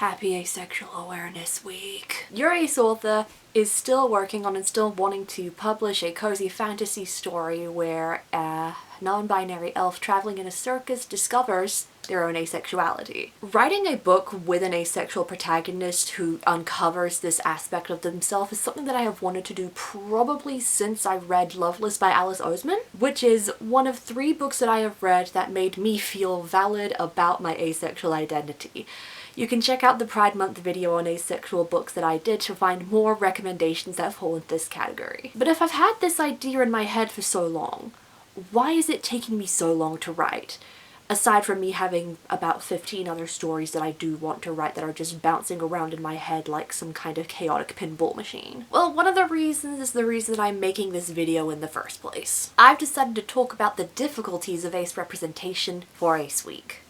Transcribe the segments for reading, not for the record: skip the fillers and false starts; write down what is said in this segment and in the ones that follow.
Happy Asexual Awareness Week. Your ace author is still working on and still wanting to publish a cozy fantasy story where a non-binary elf traveling in a circus discovers their own asexuality. Writing a book with an asexual protagonist who uncovers this aspect of themselves is something that I have wanted to do probably since I read Loveless by Alice Oseman, which is one of 3 books that I have read that made me feel valid about my asexual identity. You can check out the Pride Month video on asexual books that I did to find more recommendations that fall in this category. But if I've had this idea in my head for so long, why is it taking me so long to write? Aside from me having about 15 other stories that I do want to write that are just bouncing around in my head like some kind of chaotic pinball machine. Well, one of the reasons is the reason I'm making this video in the first place. I've decided to talk about the difficulties of ace representation for Ace Week.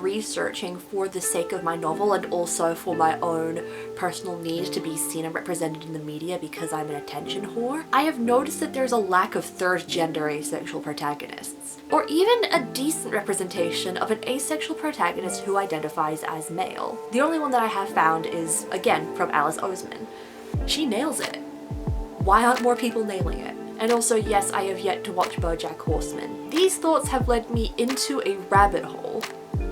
Researching for the sake of my novel and also for my own personal need to be seen and represented in the media because I'm an attention whore, I have noticed that there's a lack of third gender asexual protagonists, or even a decent representation of an asexual protagonist who identifies as male. The only one that I have found is, again, from Alice Oseman. She nails it. Why aren't more people nailing it? And also, yes, I have yet to watch BoJack Horseman. These thoughts have led me into a rabbit hole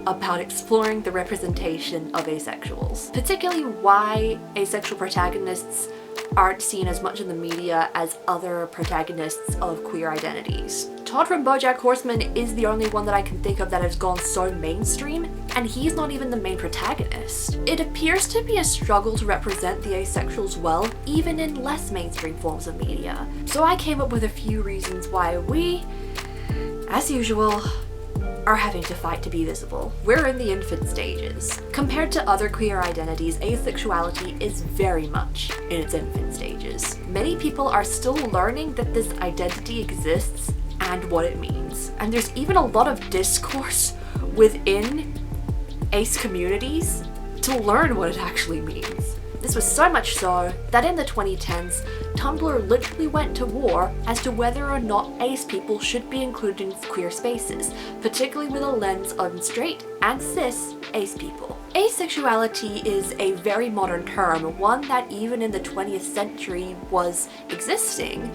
about exploring the representation of asexuals, particularly why asexual protagonists aren't seen as much in the media as other protagonists of queer identities. Todd from BoJack Horseman is the only one that I can think of that has gone so mainstream, and he's not even the main protagonist. It appears to be a struggle to represent the asexuals well, even in less mainstream forms of media. So I came up with a few reasons why we, as usual, are having to fight to be visible. We're in the infant stages. Compared to other queer identities, asexuality is very much in its infant stages. Many people are still learning that this identity exists and what it means. And there's even a lot of discourse within ace communities to learn what it actually means. This was so much so that in the 2010s, Tumblr literally went to war as to whether or not ace people should be included in queer spaces, particularly with a lens on straight and cis ace people. Asexuality is a very modern term, one that even in the 20th century was existing,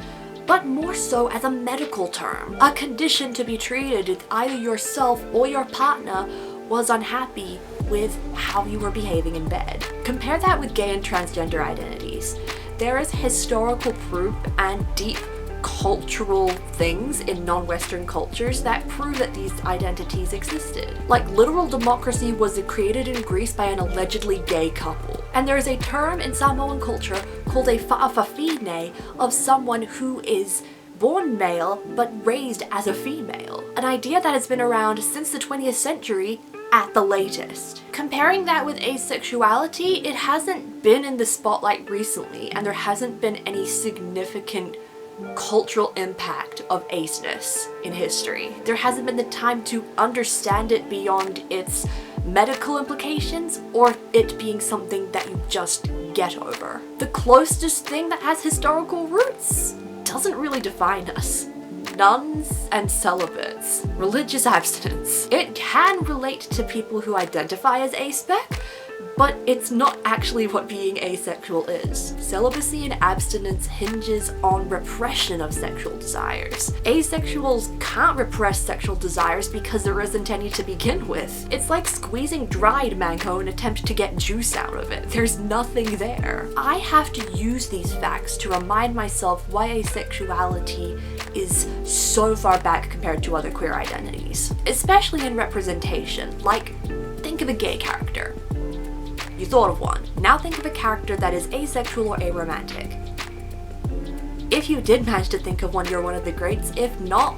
but more so as a medical term, a condition to be treated if either yourself or your partner was unhappy with how you were behaving in bed. Compare that with gay and transgender identities. There is historical proof and deep cultural things in non-Western cultures that prove that these identities existed. Like, literal democracy was created in Greece by an allegedly gay couple. And there is a term in Samoan culture called a fa'afafine of someone who is born male but raised as a female. An idea that has been around since the 20th century at the latest. Comparing that with asexuality, it hasn't been in the spotlight recently, and there hasn't been any significant cultural impact of aceness in history. There hasn't been the time to understand it beyond its medical implications or it being something that you just get over. The closest thing that has historical roots doesn't really define us. Nuns and celibates, religious abstinence. It can relate to people who identify as aspec, but it's not actually what being asexual is. Celibacy and abstinence hinges on repression of sexual desires. Asexuals can't repress sexual desires because there isn't any to begin with. It's like squeezing dried mango in an attempt to get juice out of it. There's nothing there. I have to use these facts to remind myself why asexuality is so far back compared to other queer identities, especially in representation. Like, think of a gay character. You thought of one. Now think of a character that is asexual or aromantic. If you did manage to think of one, you're one of the greats. If not,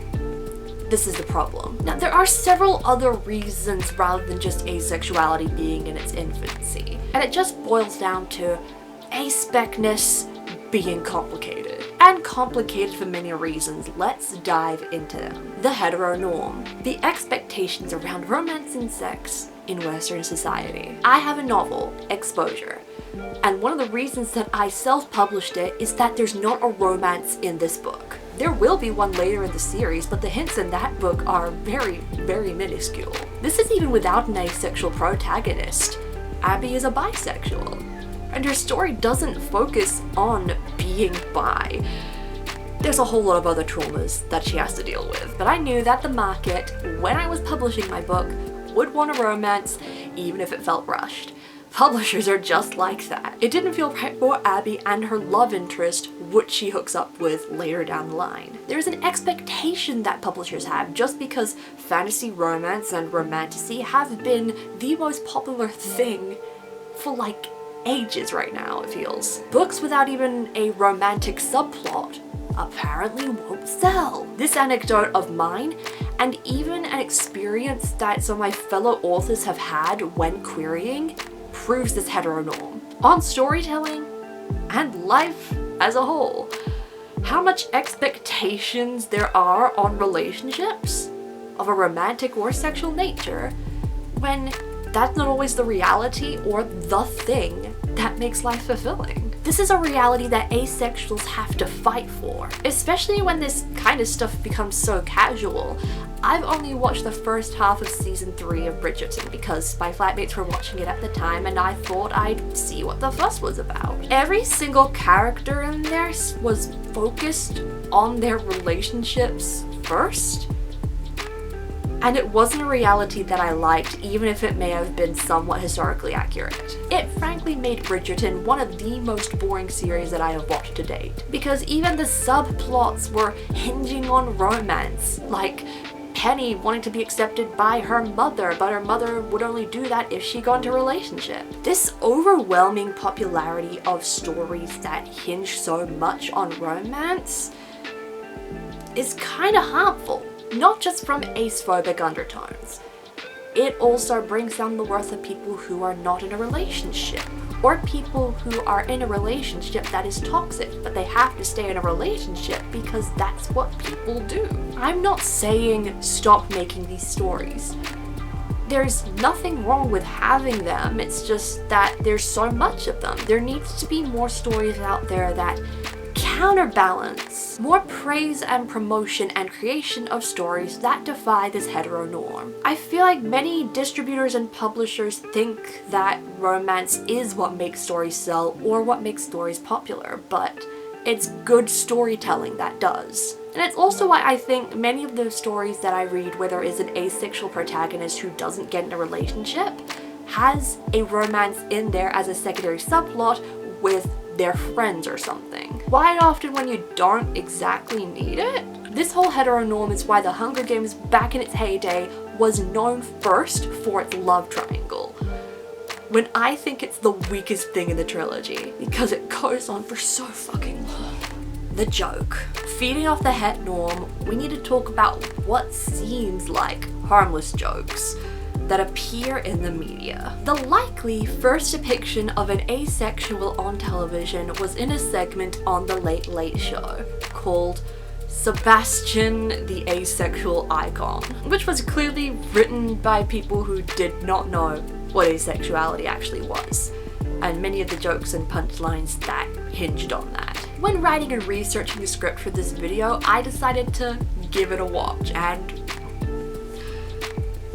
this is the problem. Now, there are several other reasons rather than just asexuality being in its infancy. And it just boils down to aspecness being complicated. And complicated for many reasons. Let's dive into them. The heteronorm. The expectations around romance and sex in Western society. I have a novel, Exposure, and one of the reasons that I self-published it is that there's not a romance in this book. There will be one later in the series, but the hints in that book are very, very minuscule. This is even without an asexual protagonist. Abby is a bisexual, and her story doesn't focus on being bi. There's a whole lot of other traumas that she has to deal with, but I knew that the market, when I was publishing my book, would want a romance, even if it felt rushed. Publishers are just like that. It didn't feel right for Abby and her love interest, which she hooks up with later down the line. There's an expectation that publishers have just because fantasy romance and romantasy have been the most popular thing for like ages right now, it feels. Books without even a romantic subplot apparently won't sell. This anecdote of mine, and even an experience that some of my fellow authors have had when querying, proves this heteronorm. On storytelling and life as a whole, how much expectations there are on relationships of a romantic or sexual nature when that's not always the reality or the thing that makes life fulfilling. This is a reality that asexuals have to fight for, especially when this kind of stuff becomes so casual. I've only watched the first half of season 3 of Bridgerton because my flatmates were watching it at the time and I thought I'd see what the fuss was about. Every single character in there was focused on their relationships first, and it wasn't a reality that I liked, even if it may have been somewhat historically accurate. It frankly made Bridgerton one of the most boring series that I have watched to date, because even the subplots were hinging on romance, like Penny wanting to be accepted by her mother, but her mother would only do that if she got into a relationship. This overwhelming popularity of stories that hinge so much on romance is kind of harmful. Not just from ace-phobic undertones. It also brings down the worth of people who are not in a relationship, or people who are in a relationship that is toxic, but they have to stay in a relationship because that's what people do. I'm not saying stop making these stories. There's nothing wrong with having them, it's just that there's so much of them. There needs to be more stories out there that counterbalance, more praise and promotion and creation of stories that defy this heteronorm. I feel like many distributors and publishers think that romance is what makes stories sell or what makes stories popular, but it's good storytelling that does. And it's also why I think many of those stories that I read where there is an asexual protagonist who doesn't get in a relationship has a romance in there as a secondary subplot with their friends or something. Quite often when you don't exactly need it. This whole heteronorm is why The Hunger Games back in its heyday was known first for its love triangle, when I think it's the weakest thing in the trilogy because it goes on for so fucking long. The joke. Feeding off the het norm, we need to talk about what seems like harmless jokes that appear in the media. The likely first depiction of an asexual on television was in a segment on The Late Late Show called Sebastian the Asexual Icon, which was clearly written by people who did not know what asexuality actually was, and many of the jokes and punchlines that hinged on that. When writing and researching the script for this video, I decided to give it a watch, and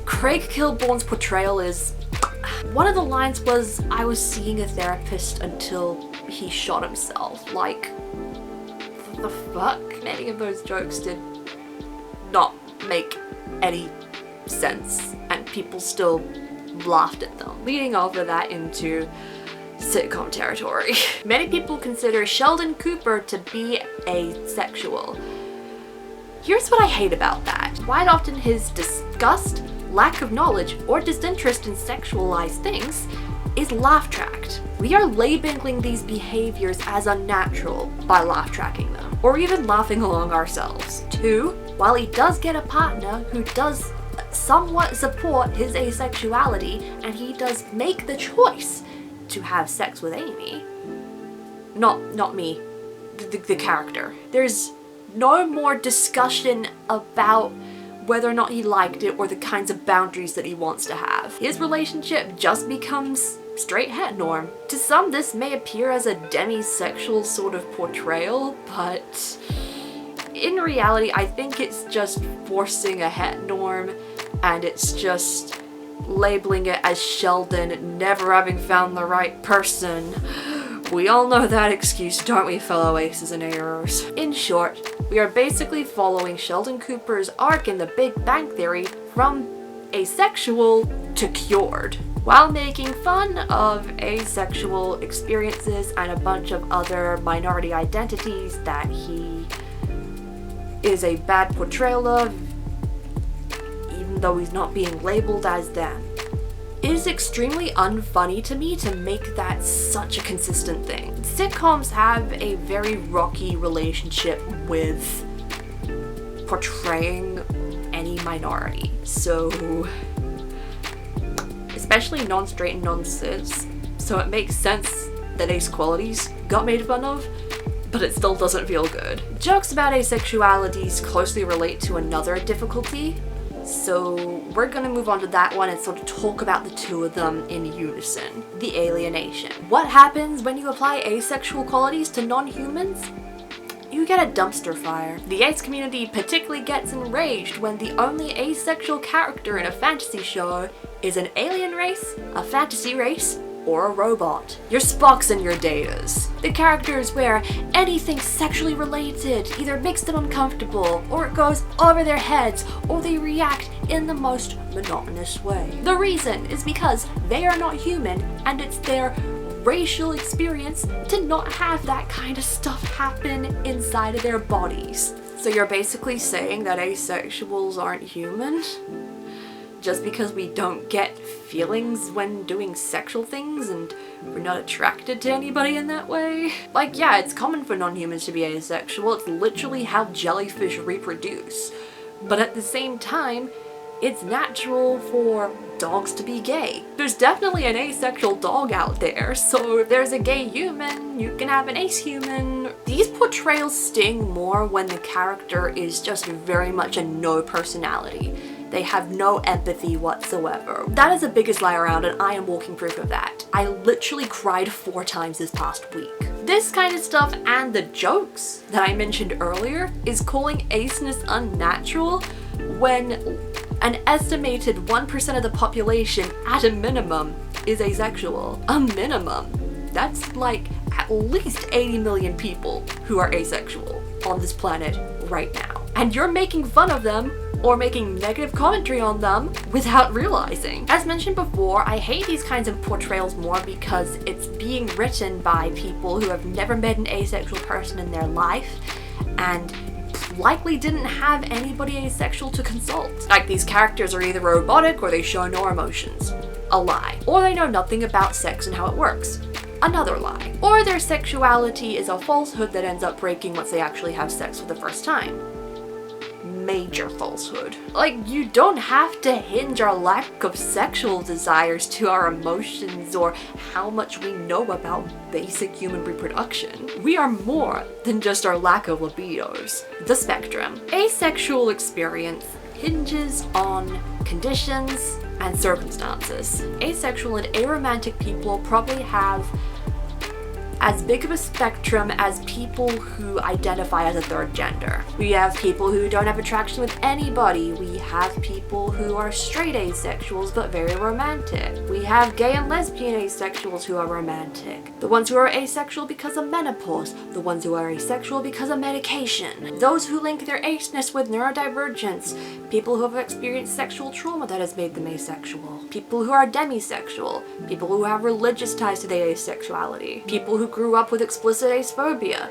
Craig Kilborn's portrayal is... One of the lines was, "I was seeing a therapist until he shot himself." Like, what the fuck? Many of those jokes did not make any sense, and people still laughed at them, leading off of that into sitcom territory. Many people consider Sheldon Cooper to be asexual. Here's what I hate about that. Quite often his disgust, lack of knowledge, or disinterest in sexualized things is laugh-tracked. We are labeling these behaviors as unnatural by laugh-tracking them, or even laughing along ourselves. 2, while he does get a partner who does somewhat support his asexuality, and he does make the choice to have sex with Amy. Not me, the character. There's no more discussion about whether or not he liked it or the kinds of boundaries that he wants to have. His relationship just becomes straight het norm. To some, this may appear as a demisexual sort of portrayal, but In reality, I think it's just forcing a het norm, and it's just labeling it as Sheldon never having found the right person. We all know that excuse, don't we, fellow aces and errors? In short, we are basically following Sheldon Cooper's arc in The Big Bang Theory from asexual to cured, while making fun of asexual experiences and a bunch of other minority identities that he is a bad portrayal of, even though he's not being labeled as them. It is extremely unfunny to me to make that such a consistent thing. Sitcoms have a very rocky relationship with portraying any minority, so especially non-straight and non-cis, so it makes sense that asexualities got made fun of, but it still doesn't feel good. Jokes about asexualities closely relate to another difficulty, so we're gonna move on to that one and sort of talk about the two of them in unison. The alienation. What happens when you apply asexual qualities to non-humans? You get a dumpster fire. The ace community particularly gets enraged when the only asexual character in a fantasy show is an alien race, a fantasy race, or a robot. Your Spocks and your Datas. The characters where anything sexually related either makes them uncomfortable, or it goes over their heads, or they react in the most monotonous way. The reason is because they are not human, and it's their racial experience to not have that kind of stuff happen inside of their bodies. So you're basically saying that asexuals aren't human? Just because we don't get feelings when doing sexual things and we're not attracted to anybody in that way? Like, yeah, it's common for non-humans to be asexual. It's literally how jellyfish reproduce. But at the same time, it's natural for dogs to be gay. There's definitely an asexual dog out there, so if there's a gay human, you can have an ace human. These portrayals sting more when the character is just very much a no personality. They have no empathy whatsoever. That is the biggest lie around, and I am walking proof of that. I literally cried 4 times this past week. This kind of stuff and the jokes that I mentioned earlier is calling aceness unnatural when an estimated 1% of the population at a minimum is asexual. A minimum. That's like at least 80 million people who are asexual on this planet right now. And you're making fun of them or making negative commentary on them without realizing. As mentioned before, I hate these kinds of portrayals more because it's being written by people who have never met an asexual person in their life and likely didn't have anybody asexual to consult. Like, these characters are either robotic or they show no emotions. A lie. Or they know nothing about sex and how it works. Another lie. Or their sexuality is a falsehood that ends up breaking once they actually have sex for the first time. Major falsehood. Like, you don't have to hinge our lack of sexual desires to our emotions or how much we know about basic human reproduction. We are more than just our lack of libidos. The spectrum. Asexual experience hinges on conditions and circumstances. Asexual and aromantic people probably have as big of a spectrum as people who identify as a third gender. We have people who don't have attraction with anybody. We have people who are straight asexuals but very romantic. We have gay and lesbian asexuals who are romantic. The ones who are asexual because of menopause. The ones who are asexual because of medication. Those who link their aceness with neurodivergence. People who have experienced sexual trauma that has made them asexual. People who are demisexual. People who have religious ties to their asexuality. People who grew up with explicit acephobia,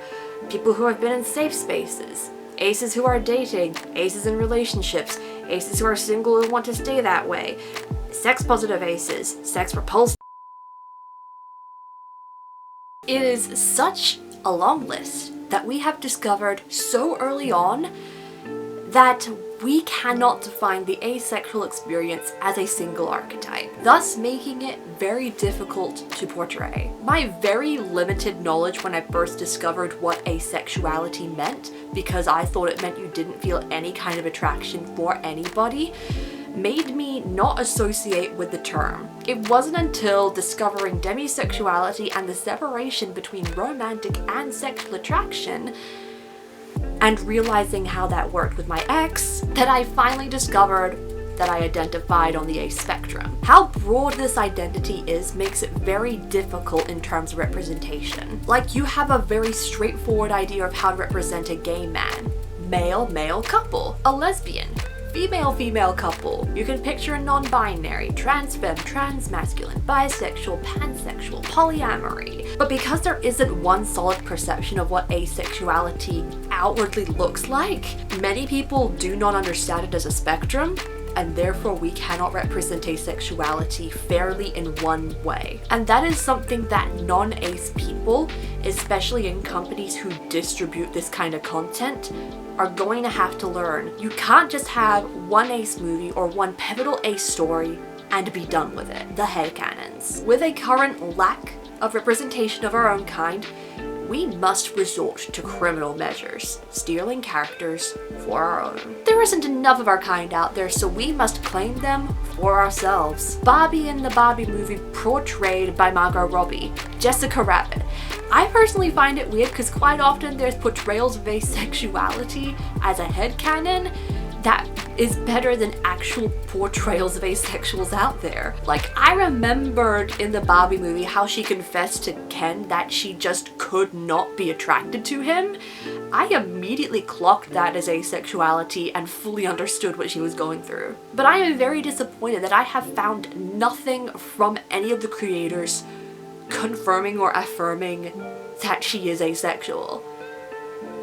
people who have been in safe spaces, aces who are dating, aces in relationships, aces who are single and want to stay that way, sex positive aces, sex repulsed. It is such a long list that we have discovered so early on that we cannot define the asexual experience as a single archetype, thus making it very difficult to portray. My very limited knowledge when I first discovered what asexuality meant, because I thought it meant you didn't feel any kind of attraction for anybody, made me not associate with the term. It wasn't until discovering demisexuality and the separation between romantic and sexual attraction And realizing how that worked with my ex, that I finally discovered that I identified on the ace spectrum. How broad this identity is makes it very difficult in terms of representation. Like, you have a very straightforward idea of how to represent a gay man. Male-male couple. A lesbian. Female-female couple. You can picture a non-binary, trans-femme, trans-masculine, bisexual, pansexual, polyamory. But because there isn't one solid perception of what asexuality outwardly looks like, many people do not understand it as a spectrum, and therefore we cannot represent asexuality fairly in one way. And that is something that non-ace people, especially in companies who distribute this kind of content, are going to have to learn. You can't just have one ace movie or one pivotal ace story and be done with it. The headcanons. With a current lack of representation of our own kind, we must resort to criminal measures, stealing characters for our own. There isn't enough of our kind out there, so we must claim them for ourselves. Barbie in the Barbie movie portrayed by Margot Robbie, Jessica Rabbit. I personally find it weird because quite often there's portrayals of asexuality as a headcanon that is better than actual portrayals of asexuals out there. Like, I remembered in the Barbie movie how she confessed to Ken that she just could not be attracted to him. I immediately clocked that as asexuality and fully understood what she was going through. But I am very disappointed that I have found nothing from any of the creators confirming or affirming that she is asexual.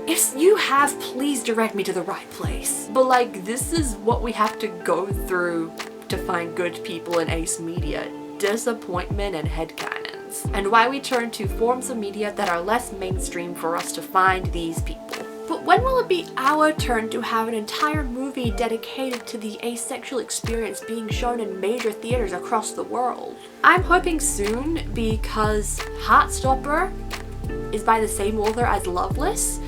If you have, please direct me to the right place. But like, this is what we have to go through to find good people in ace media. Disappointment and headcanons. And why we turn to forms of media that are less mainstream for us to find these people. But when will it be our turn to have an entire movie dedicated to the asexual experience being shown in major theaters across the world? I'm hoping soon, because Heartstopper is by the same author as Loveless,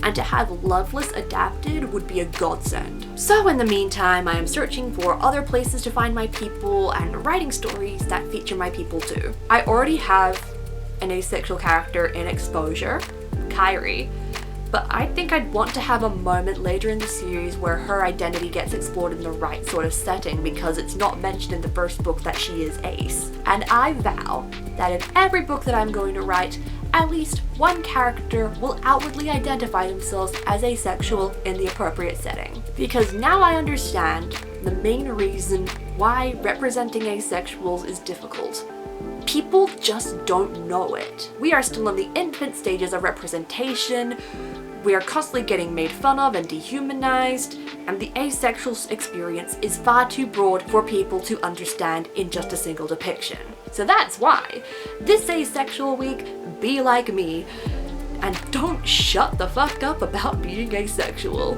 and to have Loveless adapted would be a godsend. So in the meantime, I am searching for other places to find my people and writing stories that feature my people too. I already have an asexual character in Exposure, Kyrie, but I think I'd want to have a moment later in the series where her identity gets explored in the right sort of setting, because it's not mentioned in the first book that she is ace. And I vow that in every book that I'm going to write, at least one character will outwardly identify themselves as asexual in the appropriate setting. Because now I understand the main reason why representing asexuals is difficult. People just don't know it. We are still in the infant stages of representation. We are constantly getting made fun of and dehumanized, and the asexual experience is far too broad for people to understand in just a single depiction. So that's why this asexual week, be like me and don't shut the fuck up about being asexual.